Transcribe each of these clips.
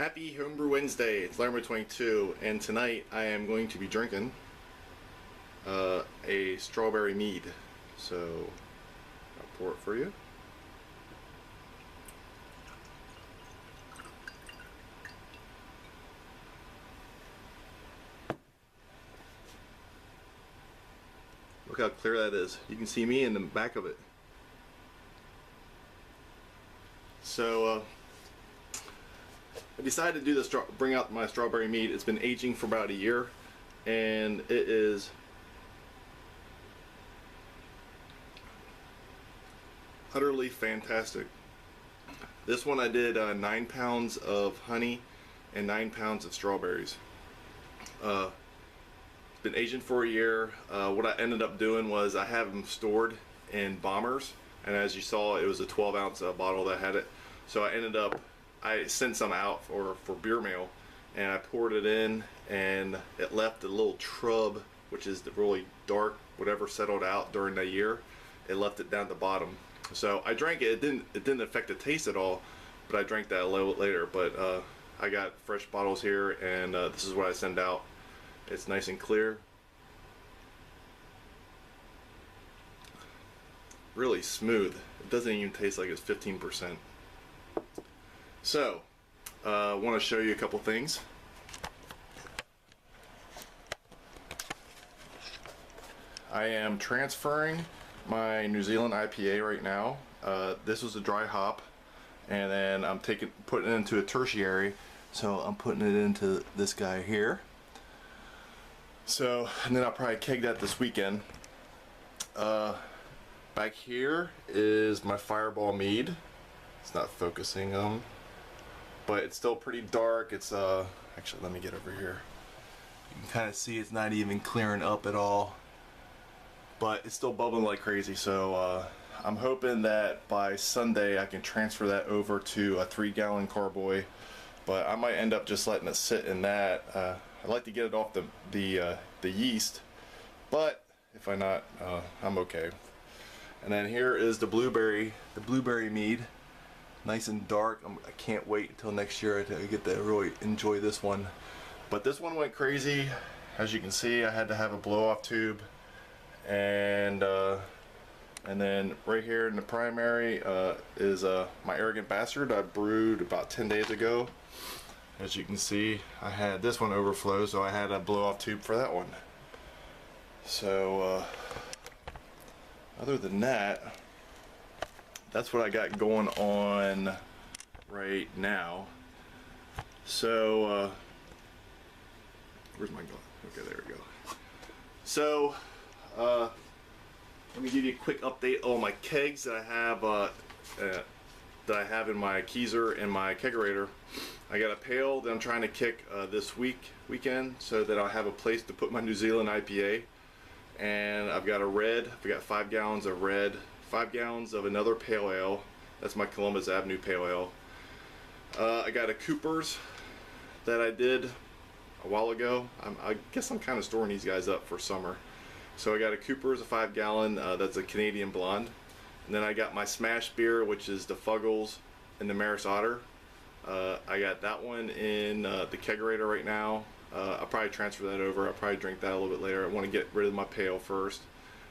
Happy Homebrew Wednesday. It's Lamber 22, and tonight I am going to be drinking a strawberry mead. So I'll pour it for you. Look how clear that is. You can see me in the back of it. So I decided to do this, bring out my strawberry mead. It's been aging for about a year, and it is utterly fantastic. This one I did 9 pounds of honey and 9 pounds of strawberries. It's been aging for a year. What I ended up doing was I have them stored in bombers, and as you saw, it was a 12-ounce bottle that had it. So I sent some out for beer mail, and I poured it in, and it left a little trub, which is the really dark whatever settled out during the year. It left it down at the bottom. So I drank it. It didn't affect the taste at all, but I drank that a little bit later. But I got fresh bottles here, and this is what I send out. It's nice and clear, really smooth. It doesn't even taste like it's 15%. So, I want to show you a couple things. I am transferring my New Zealand IPA right now. This was a dry hop, and then I'm putting it into a tertiary. So I'm putting it into this guy here. So, and then I'll probably keg that this weekend. Back here is my Fireball Mead. It's not focusing but it's still pretty dark. It's actually, let me get over here. You can kind of see it's not even clearing up at all, but it's still bubbling like crazy. So I'm hoping that by Sunday I can transfer that over to a 3-gallon carboy, but I might end up just letting it sit in that. I'd like to get it off the yeast, but if I not, I'm okay. And then here is the blueberry mead. Nice and dark. I can't wait until next year to get to really enjoy this one. But this one went crazy. As you can see, I had to have a blow-off tube, and then right here in the primary is my Arrogant Bastard I brewed about 10 days ago. As you can see, I had this one overflow, so I had a blow-off tube for that one. So other than that, that's what I got going on right now. So where's my glass? Okay, there we go. So let me give you a quick update on my kegs that I have in my keezer and my kegerator. I got a pail that I'm trying to kick this weekend, so that I'll have a place to put my New Zealand IPA. And I've got I've got 5 gallons of red, 5 gallons of another pale ale. That's my Columbus Avenue pale ale. I got a Cooper's that I did a while ago. I guess I'm kind of storing these guys up for summer. So I got a Cooper's, a 5-gallon, that's a Canadian blonde. And then I got my smash beer, which is the Fuggles and the Maris Otter. I got that one in the kegerator right now. I'll probably transfer that over. I'll probably drink that a little bit later. I want to get rid of my pail first,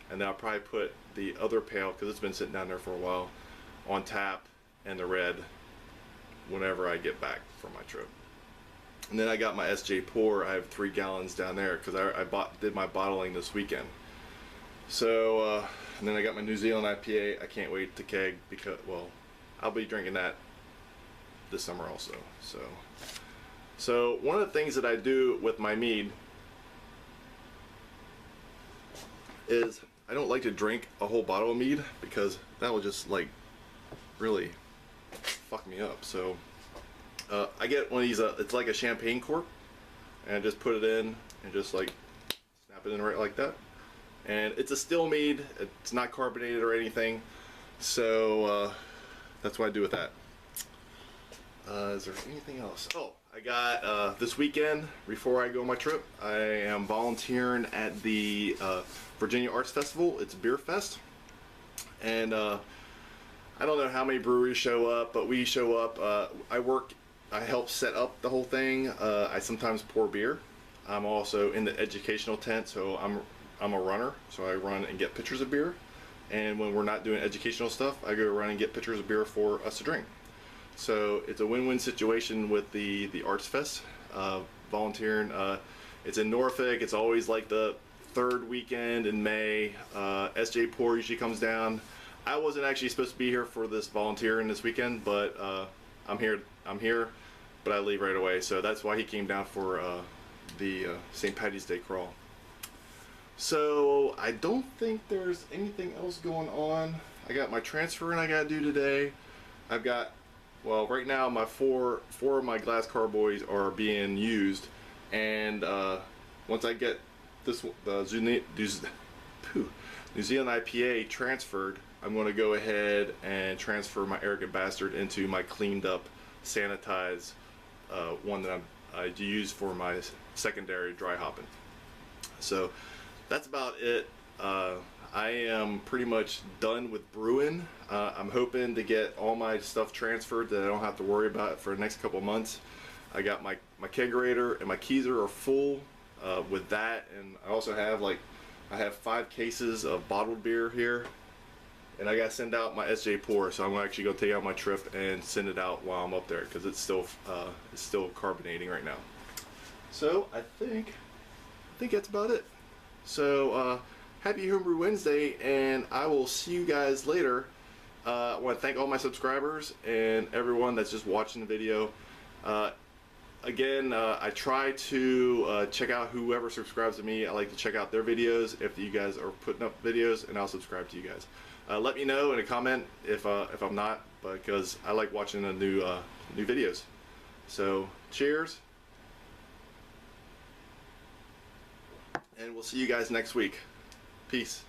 and then I'll probably put the other pail, because it's been sitting down there for a while, on tap, and the red whenever I get back from my trip. And then I got my SJ Pour. I have 3 gallons down there because I did my bottling this weekend. So and then I got my New Zealand IPA. I can't wait to keg, because, well, I'll be drinking that this summer also. So one of the things that I do with my mead is I don't like to drink a whole bottle of mead, because that will just like really fuck me up. So I get one of these, it's like a champagne cork, and I just put it in and just like snap it in right like that. And it's a still mead. It's not carbonated or anything. So that's what I do with that. Is there anything else? Oh, I got this weekend, before I go on my trip, I am volunteering at the Virginia Arts Festival. It's Beerfest, and I don't know how many breweries show up, but we show up. I work I help set up the whole thing. I sometimes pour beer. I'm also in the educational tent, so I'm a runner, so I run and get pitchers of beer. And when we're not doing educational stuff, I go run and get pitchers of beer for us to drink. So it's a win-win situation with the Arts Fest, volunteering. It's in Norfolk. It's always like the third weekend in May. SJ Poor usually comes down. I wasn't actually supposed to be here for this volunteering this weekend, but I'm here, but I leave right away. So that's why he came down for the St. Patty's Day crawl. So I don't think there's anything else going on. I got my transferring I gotta do today. I've got, well, right now my four of my glass carboys are being used, and once I get this New Zealand IPA transferred, I'm going to go ahead and transfer my Arrogant Bastard into my cleaned up, sanitized one that I use for my secondary dry hopping. So that's about it. I am pretty much done with brewing. I'm hoping to get all my stuff transferred that I don't have to worry about it for the next couple months. I got my kegerator and my keezer are full with that, and I also have I have 5 cases of bottled beer here, and I got to send out my SJ Pour, so I'm actually going to take out my trip and send it out while I'm up there because it's still carbonating right now. So I think that's about it. So happy Homebrew Wednesday, and I will see you guys later. I want to thank all my subscribers and everyone that's just watching the video. Again, I try to check out whoever subscribes to me. I like to check out their videos if you guys are putting up videos, and I'll subscribe to you guys. Let me know in a comment if I'm not, because I like watching the new videos. So cheers, and we'll see you guys next week. Peace.